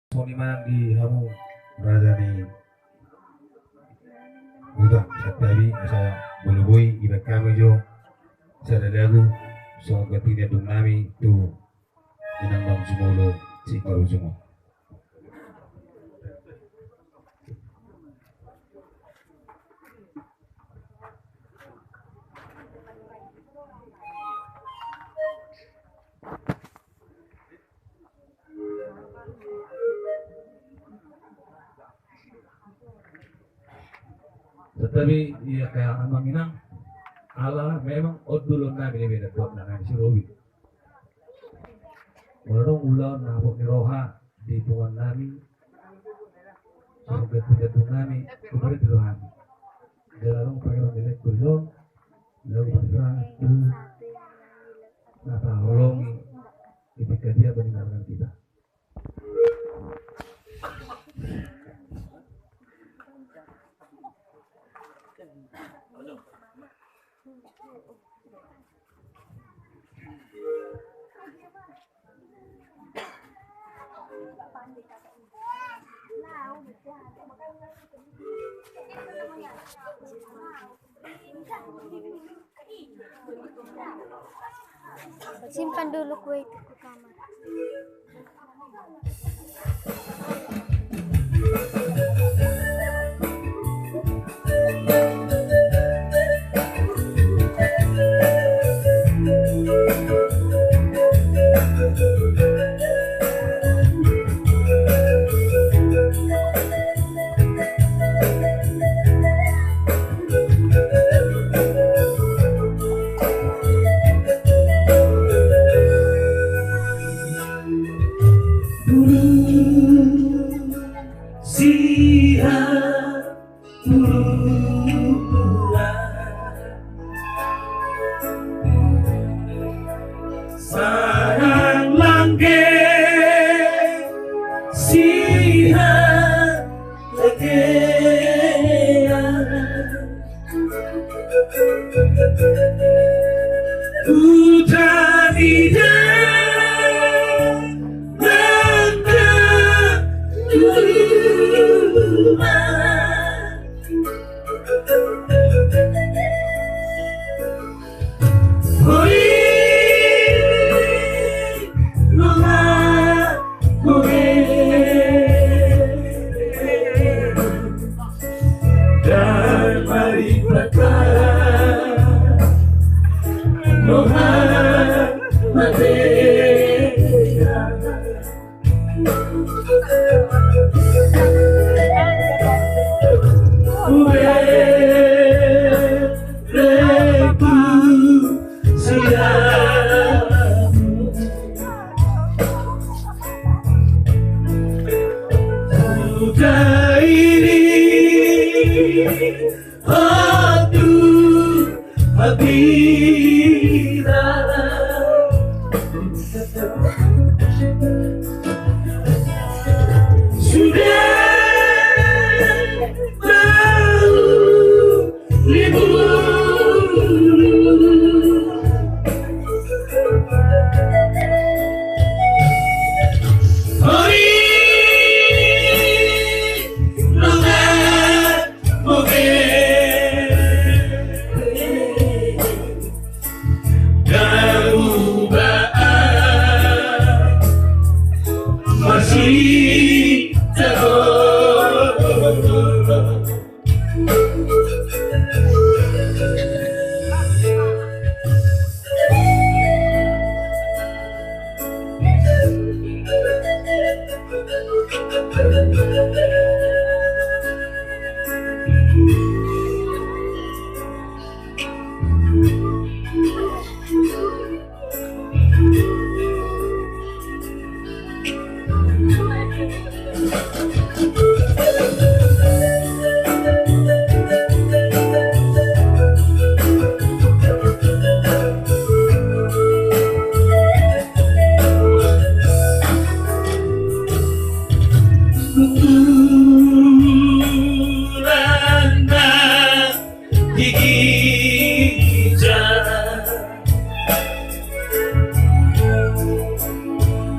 Soniman di hamu rajani budak setiabi saya Bulu iba kami jo saya lagu so gati dia dung nami tu inang bang jumolo si baru jumo. Tetapi ya kayak amang inang Allah memang odulun na beda buat nangan si Robi. Walau ulang nabok ni roha di tuan nami, sampai tidak nami kembali di roha. Jalan pengen milik kurang, lalu berserah tu, nata holongi ketika dia meninggalkan kita. Simpan dulu kue itu ke kamar. Sarang langge hujan hijau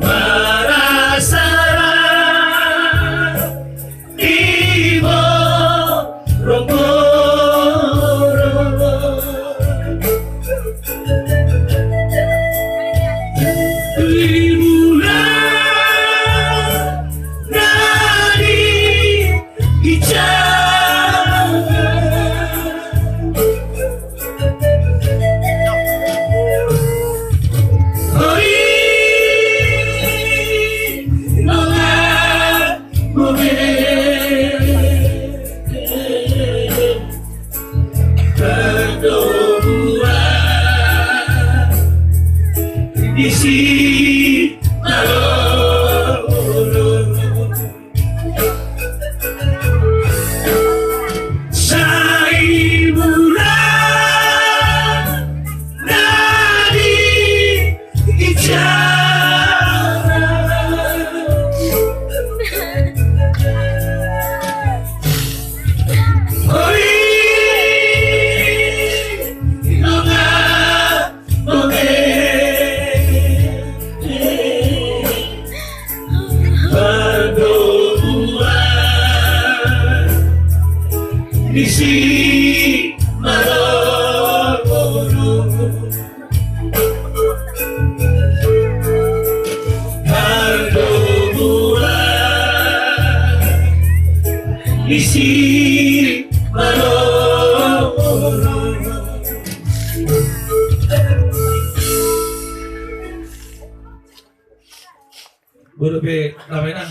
para sarang Bulu pe, namanya